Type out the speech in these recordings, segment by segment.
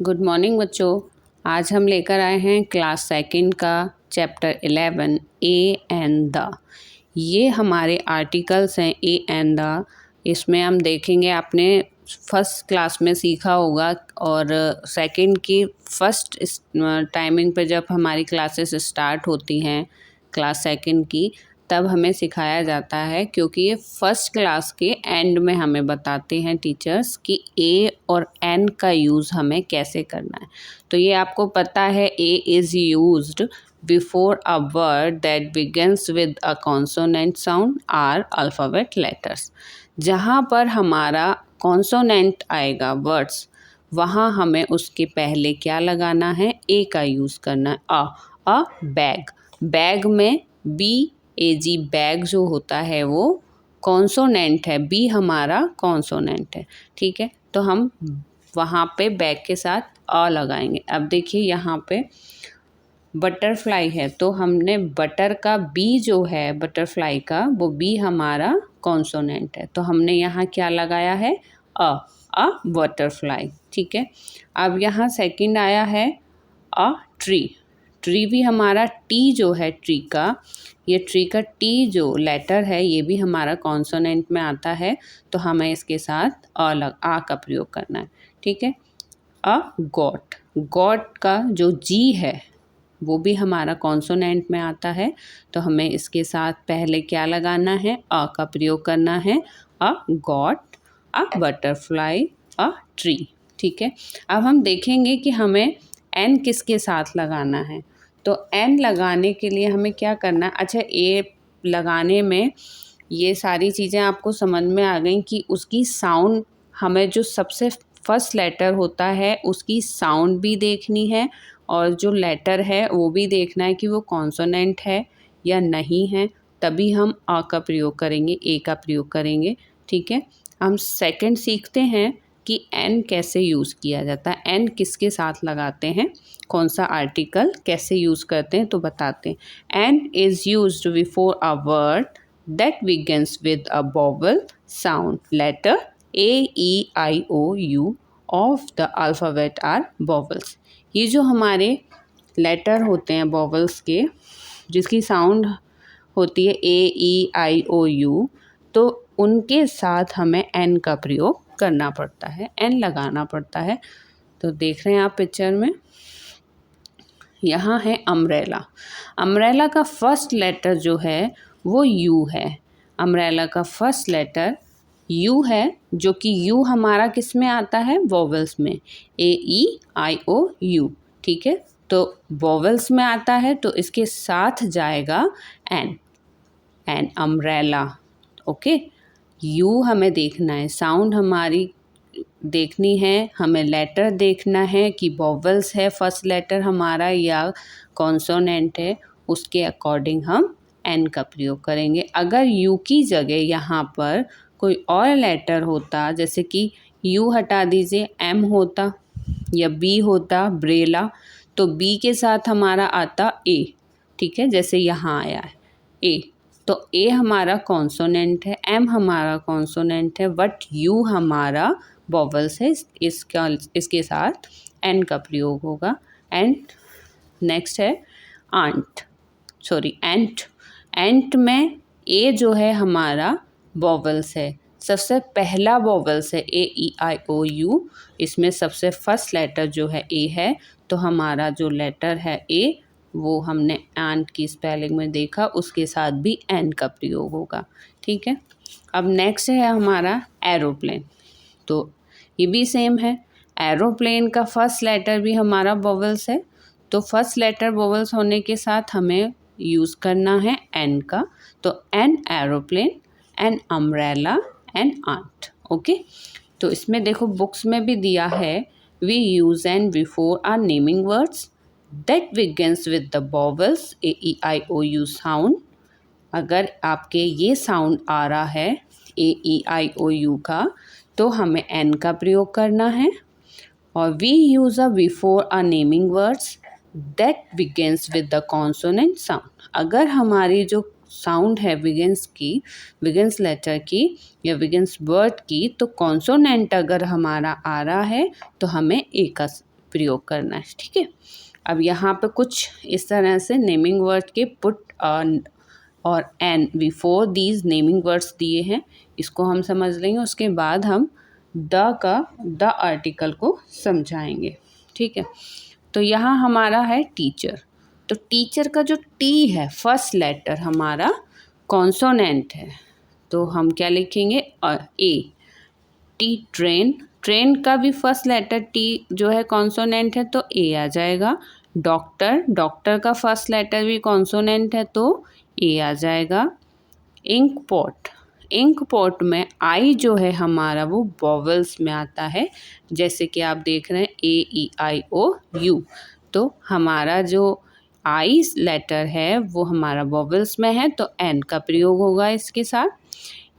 Good morning बच्चों। आज हम लेकर आए हैं क्लास सेकंड का चैप्टर 11 ए एंड द। ये हमारे आर्टिकल्स हैं ए एंड द। इसमें हम देखेंगे, आपने फर्स्ट क्लास में सीखा होगा और सेकंड की फर्स्ट टाइमिंग पे जब हमारी क्लासेस स्टार्ट होती हैं क्लास सेकंड की, तब हमें सिखाया जाता है, क्योंकि ये फर्स्ट क्लास के एंड में हमें बताते हैं टीचर्स कि ए और एन का यूज़ हमें कैसे करना है। तो ये आपको पता है, a is used before a word that begins with a consonant sound are alphabet letters. जहाँ पर हमारा कॉन्सोनेंट आएगा वर्ड्स, वहाँ हमें उसके पहले क्या लगाना है, ए का यूज़ करना है। अ बैग, बैग में बी ए जी, बैग जो होता है वो कॉन्सोनेंट है, बी हमारा कॉन्सोनेंट है। ठीक है, तो हम वहाँ पे बैग के साथ अ लगाएंगे। अब देखिए यहाँ पे बटरफ्लाई है, तो हमने बटर का बी जो है, बटरफ्लाई का वो बी हमारा कॉन्सोनेंट है, तो हमने यहाँ क्या लगाया है, अ बटरफ्लाई। ठीक है, अब यहाँ सेकंड आया है अ ट्री। ट्री भी हमारा टी जो है, ट्री का, ये ट्री का टी जो लेटर है ये भी हमारा कॉन्सोनेंट में आता है, तो हमें इसके साथ आ का प्रयोग करना है। ठीक है, अ गॉट, गॉट का जो जी है वो भी हमारा कॉन्सोनेंट में आता है, तो हमें इसके साथ पहले क्या लगाना है, अ का प्रयोग करना है। A goat, a butterfly, a tree. ठीक है, अब हम देखेंगे कि हमें एन किसके साथ लगाना है। तो एन लगाने के लिए हमें क्या करना है। अच्छा, ए लगाने में ये सारी चीज़ें आपको समझ में आ गई कि उसकी साउंड, हमें जो सबसे फर्स्ट लेटर होता है उसकी साउंड भी देखनी है, और जो लेटर है वो भी देखना है कि वो कॉन्सोनेंट है या नहीं है, तभी हम अ का प्रयोग करेंगे, ए का प्रयोग करेंगे। ठीक है, हम सेकंड सीखते हैं कि एन कैसे यूज़ किया जाता है, एन किसके साथ लगाते हैं, कौन सा आर्टिकल कैसे यूज़ करते हैं, तो बताते हैं। An is used before a word that begins with a vowel sound letter A E I O U of the alphabet are vowels. ये जो हमारे लेटर होते हैं वोवेल्स के, जिसकी साउंड होती है ए ई आई ओ यू, तो उनके साथ हमें एन का प्रयोग करना पड़ता है, एन लगाना पड़ता है। तो देख रहे हैं आप पिक्चर में, यहाँ है अम्ब्रेला। अम्ब्रेला का फर्स्ट लेटर जो है वो यू है। अम्ब्रेला का फर्स्ट लेटर यू है, जो कि यू हमारा किस में आता है, वोवेल्स में, ए ई आई ओ यू। ठीक है, तो वोवेल्स में आता है, तो इसके साथ जाएगा an, an umbrella. Okay, you हमें देखना है, साउंड हमारी देखनी है, हमें लेटर देखना है कि वोवेल्स है फर्स्ट लेटर हमारा या कॉन्सोनेंट है, उसके अकॉर्डिंग हम एन का प्रयोग करेंगे। अगर यू की जगह यहाँ पर कोई और लेटर होता, जैसे कि यू हटा दीजिए, एम होता या बी होता, ब्रेला, तो बी के साथ हमारा आता ए। ठीक है, जैसे यहाँ आया है ए, तो ए हमारा कॉन्सोनेंट है, एम हमारा कॉन्सोनेंट है, बट यू हमारा वोवेल्स है, इसके साथ एन का प्रयोग होगा। एंड नेक्स्ट है आंट, सॉरी एंट। एंट में ए जो है हमारा वोवेल्स है, सबसे पहला वोवेल्स है ए ई आई ओ यू, इसमें सबसे फर्स्ट लेटर जो है ए है, तो हमारा जो लेटर है ए, वो हमने एंट की स्पेलिंग में देखा, उसके साथ भी एन का प्रयोग होगा। ठीक है, अब नेक्स्ट है हमारा एरोप्लेन। तो ये भी सेम है, एरोप्लेन का फर्स्ट लेटर भी हमारा वोवेल्स है, तो फर्स्ट लेटर वोवेल्स होने के साथ हमें यूज़ करना है एन का, तो an aeroplane, an umbrella, an aunt. Okay, तो इसमें देखो बुक्स में भी दिया है, we use an before are naming words that begins with the vowels A E I O U sound. अगर आपके ये साउंड आ रहा है ए ई आई ओ यू का, तो हमें एन का प्रयोग करना है। और we use a before a naming words that begins with the consonant sound. अगर हमारी जो साउंड है बिगिंस की, बिगिंस लेटर की या बिगिंस वर्ड की, तो कॉन्सोनेंट अगर हमारा आ रहा है तो हमें ए का प्रयोग करना है, ठीक है। अब यहाँ पे कुछ इस तरह से नेमिंग वर्ड के पुट और an before these naming words दिए हैं, इसको हम समझ लेंगे। उसके बाद हम द आर्टिकल को समझाएंगे, ठीक है। तो यहाँ हमारा है टीचर, तो टीचर का जो टी है फर्स्ट लेटर हमारा कॉन्सोनेंट है, तो हम क्या लिखेंगे ए। टी ट्रेन, ट्रेन का भी फर्स्ट लेटर टी जो है कॉन्सोनेंट है तो ए आ जाएगा। डॉक्टर, डॉक्टर का फर्स्ट लेटर भी कॉन्सोनेंट है तो ए आ जाएगा। इंक पॉट, इंक पॉट में आई जो है हमारा वो वॉवल्स में आता है, जैसे कि आप देख रहे हैं AEIOU, तो हमारा जो आई लेटर है वो हमारा वॉवल्स में है तो एन का प्रयोग होगा इसके साथ।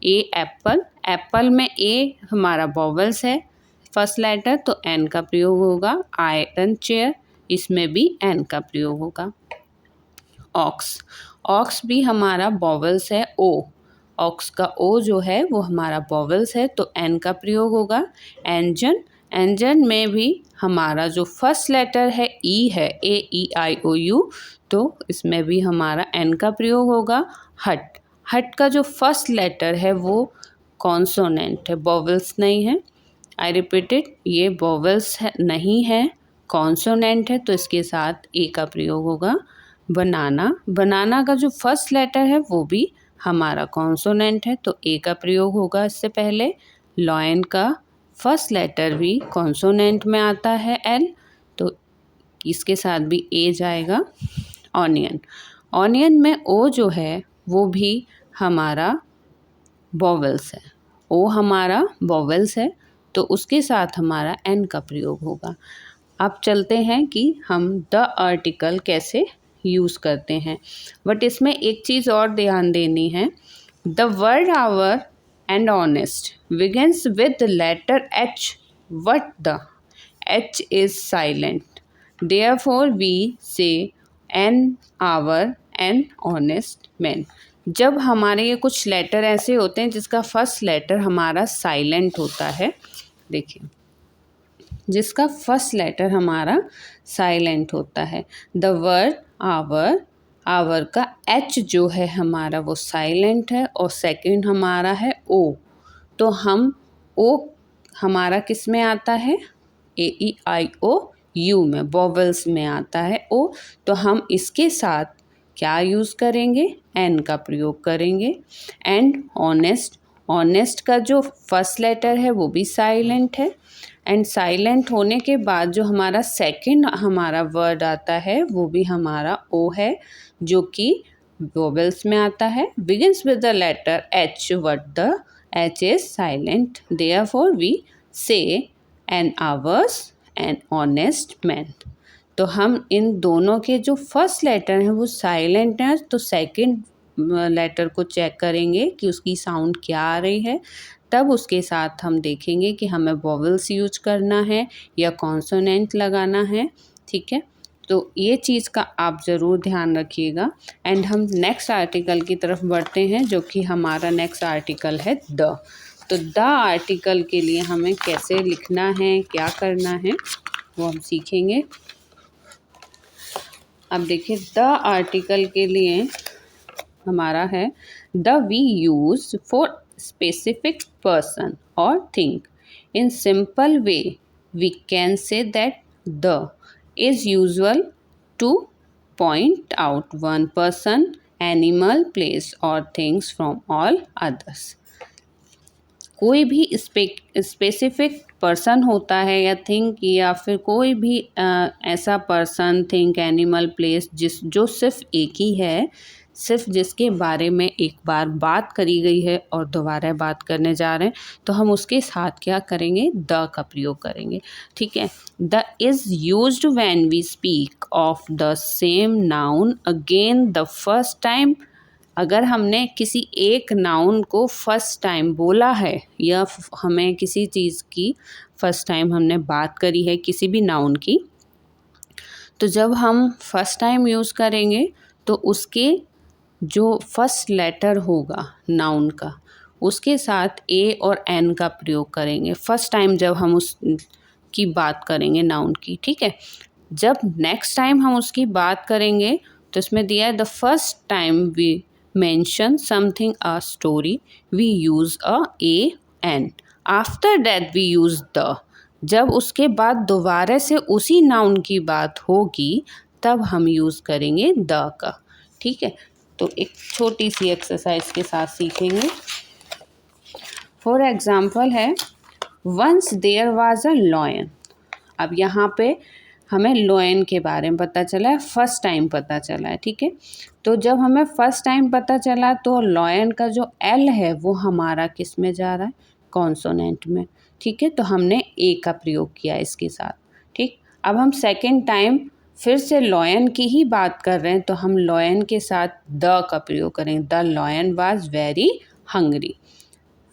ए एप्पल, एप्पल में ए हमारा वॉवल्स है फर्स्ट लेटर तो एन का प्रयोग होगा। आयरन चेयर, इसमें भी एन का प्रयोग होगा। ऑक्स, ऑक्स भी हमारा वॉवल्स है ओ, ऑक्स का ओ जो है वो हमारा वॉवल्स है तो एन का प्रयोग होगा। एंजन, एंजन में भी हमारा जो फर्स्ट लेटर है ई है AEIOU तो इसमें भी हमारा एन का प्रयोग होगा। हट, हट का जो फर्स्ट लेटर है वो कॉन्सोनेंट है, वॉवल्स नहीं है। आई रिपीटेड, ये वॉवल्स है नहीं है, कॉन्सोनेंट है तो इसके साथ ए का प्रयोग होगा। बनाना, बनाना का जो फर्स्ट लेटर है वो भी हमारा कॉन्सोनेंट है तो ए का प्रयोग होगा इससे पहले। लॉयन का फर्स्ट लेटर भी कॉन्सोनेंट में आता है एल तो इसके साथ भी ए जाएगा। ऑनियन, ऑनियन में ओ जो है वो भी हमारा वॉवल्स है, ओ हमारा वॉवल्स है तो उसके साथ हमारा एन का प्रयोग होगा। अब चलते हैं कि हम द आर्टिकल कैसे यूज़ करते हैं, बट इसमें एक चीज़ और ध्यान देनी है। The word hour and honest begins with the letter H, but the H is silent, therefore we say an hour an honest man. जब हमारे ये कुछ लेटर ऐसे होते हैं जिसका फर्स्ट लेटर हमारा साइलेंट होता है, देखिए जिसका फर्स्ट लेटर हमारा साइलेंट होता है। द वर्ड आवर, आवर का एच जो है हमारा वो साइलेंट है और सेकंड हमारा है ओ, तो हम ओ हमारा किस में आता है AEIOU में, वॉवल्स में आता है ओ, तो हम इसके साथ क्या यूज़ करेंगे एन का प्रयोग करेंगे। एंड ऑनेस्ट, ऑनेस्ट का जो फर्स्ट लेटर है वो भी साइलेंट है एंड साइलेंट होने के बाद जो हमारा सेकंड हमारा वर्ड आता है वो भी हमारा ओ है जो कि वोवेल्स में आता है। Begins with the letter H but the H is silent, therefore we say an hours an honest man. तो हम इन दोनों के जो फर्स्ट लेटर हैं वो साइलेंट हैं तो सेकंड लेटर को चेक करेंगे कि उसकी साउंड क्या आ रही है, तब उसके साथ हम देखेंगे कि हमें वॉवल्स यूज करना है या कॉन्सोनेंट लगाना है, ठीक है। तो ये चीज़ का आप ज़रूर ध्यान रखिएगा। एंड हम नेक्स्ट आर्टिकल की तरफ बढ़ते हैं जो कि हमारा नेक्स्ट आर्टिकल है द। तो द आर्टिकल के लिए हमें कैसे लिखना है, क्या करना है, वो हम सीखेंगे। अब देखिए द आर्टिकल के लिए हमारा है the we use for specific person or thing. In simple way, we can say that the is usual to point out one person, animal, place or things from all others. कोई भी specific person होता है या thing या फिर कोई भी ऐसा पर्सन, थिंग, एनिमल, प्लेस जो सिर्फ एक ही है, सिर्फ जिसके बारे में एक बार बात करी गई है और दोबारा बात करने जा रहे हैं, तो हम उसके साथ क्या करेंगे द का प्रयोग करेंगे, ठीक है। The is used when we speak of the same noun again the first time. अगर हमने किसी एक नाउन को फर्स्ट टाइम बोला है या हमें किसी चीज़ की फर्स्ट टाइम हमने बात करी है किसी भी नाउन की, तो जब हम फर्स्ट टाइम यूज़ करेंगे तो उसके जो फर्स्ट लेटर होगा नाउन का उसके साथ ए और एन का प्रयोग करेंगे। फर्स्ट टाइम जब हम उस की बात करेंगे नाउन की, ठीक है। जब नेक्स्ट टाइम हम उसकी बात करेंगे तो इसमें दिया है the first time we mention something a story we use a an, after that we use the. जब उसके बाद दोबारा से उसी नाउन की बात होगी तब हम यूज़ करेंगे द का, ठीक है। तो एक छोटी सी एक्सरसाइज के साथ सीखेंगे। फॉर एग्जाम्पल है once there was a lion. अब यहाँ पे हमें लॉयन के बारे में पता चला है, फर्स्ट टाइम पता चला है, ठीक है। तो जब हमें फर्स्ट टाइम पता चला तो लॉयन का जो एल है वो हमारा किस में जा रहा है, कॉन्सोनेंट में, ठीक है। तो हमने ए का प्रयोग किया इसके साथ, ठीक। अब हम सेकेंड टाइम फिर से लॉयन की ही बात कर रहे हैं तो हम लॉयन के साथ द का प्रयोग करेंगे। The lion was very hungry.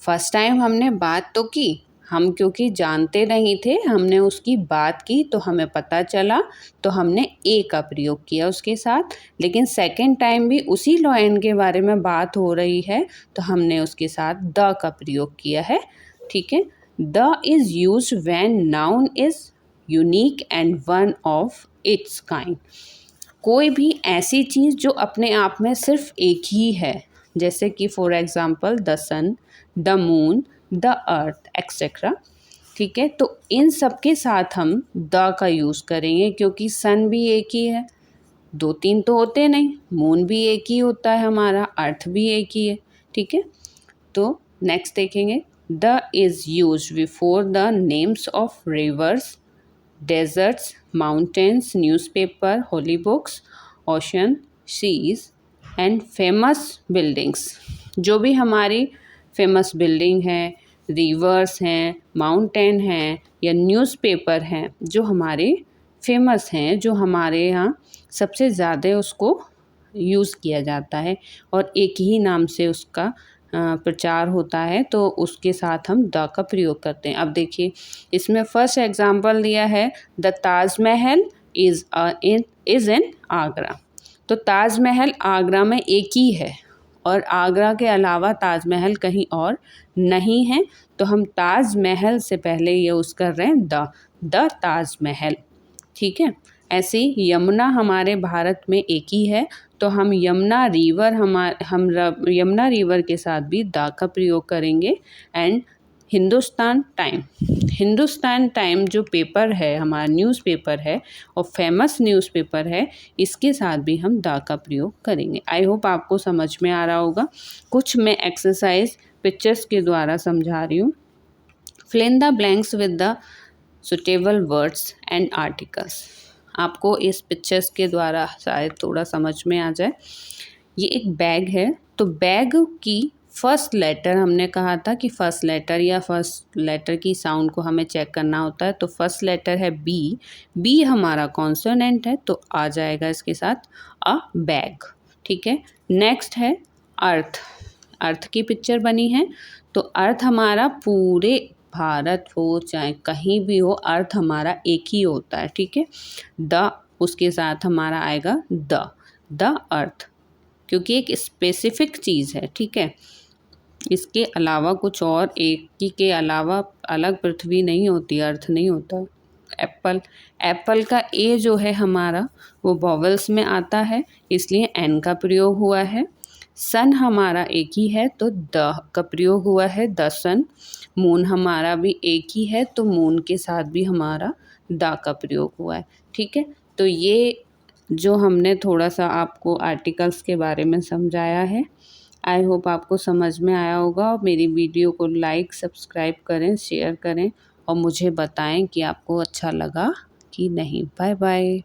First time हमने बात तो की, हम क्योंकि जानते नहीं थे हमने उसकी बात की तो हमें पता चला तो हमने ए का प्रयोग किया उसके साथ। लेकिन सेकंड टाइम भी उसी लॉयन के बारे में बात हो रही है तो हमने उसके साथ द का प्रयोग किया है, ठीक है। The is used when noun is unique and one of its kind. कोई भी ऐसी चीज़ जो अपने आप में सिर्फ एक ही है, जैसे कि for example the sun, the moon, the earth etcetera, ठीक है। तो इन सब के साथ हम द का यूज़ करेंगे क्योंकि सन भी एक ही है, दो तीन तो होते नहीं, मून भी एक ही होता है हमारा, अर्थ भी एक ही है, ठीक है। तो नेक्स्ट देखेंगे the is used before the names of rivers, deserts, mountains, newspaper, holy books, ocean, seas and famous buildings. जो भी हमारी फेमस बिल्डिंग है, रिवर्स हैं, माउंटेन हैं या न्यूज़पेपर हैं जो हमारे फेमस हैं, जो हमारे यहाँ सबसे ज़्यादा उसको यूज़ किया जाता है और एक ही नाम से उसका प्रचार होता है तो उसके साथ हम द का प्रयोग करते हैं। अब देखिए इसमें फर्स्ट एग्जांपल दिया है the Taj Mahal is in Agra. तो ताजमहल आगरा में एक ही है और आगरा के अलावा ताजमहल कहीं और नहीं है, तो हम ताजमहल से पहले यूज़ कर रहे हैं द ताजमहल, ठीक है। ऐसे ही यमुना हमारे भारत में एक ही है तो हम यमुना रिवर यमुना रिवर के साथ भी द का प्रयोग करेंगे। एंड हिंदुस्तान टाइम जो पेपर है हमारा न्यूज़पेपर है और फेमस न्यूज़पेपर है, इसके साथ भी हम द का प्रयोग करेंगे। आई होप आपको समझ में आ रहा होगा। कुछ मैं एक्सरसाइज पिक्चर्स के द्वारा समझा रही हूँ। Fill in the blanks with the suitable words and articles. आपको इस पिक्चर्स के द्वारा शायद थोड़ा समझ में आ जाए। ये एक बैग है, तो बैग की फर्स्ट लेटर हमने कहा था कि फर्स्ट लेटर या फर्स्ट लेटर की साउंड को हमें चेक करना होता है। तो फर्स्ट लेटर है बी हमारा कॉन्सोनेंट है तो आ जाएगा इसके साथ अ बैग, ठीक है। नेक्स्ट है अर्थ की पिक्चर बनी है तो अर्थ हमारा पूरे भारत हो चाहे कहीं भी हो, अर्थ हमारा एक ही होता है, ठीक है। द उसके साथ हमारा आएगा द अर्थ, क्योंकि एक स्पेसिफिक चीज़ है, ठीक है। इसके अलावा कुछ और एक ही के अलावा अलग पृथ्वी नहीं होती, अर्थ नहीं होता। एप्पल का ए जो है हमारा वो वॉवल्स में आता है इसलिए एन का प्रयोग हुआ है। सन हमारा एक ही है तो द का प्रयोग हुआ है द सन। मून हमारा भी एक ही है तो मून के साथ भी हमारा द का प्रयोग हुआ है, ठीक है। तो ये जो हमने थोड़ा सा आपको आर्टिकल्स के बारे में समझाया है, आई होप आपको समझ में आया होगा। और मेरी वीडियो को लाइक सब्सक्राइब करें, शेयर करें और मुझे बताएं कि आपको अच्छा लगा कि नहीं। Bye bye.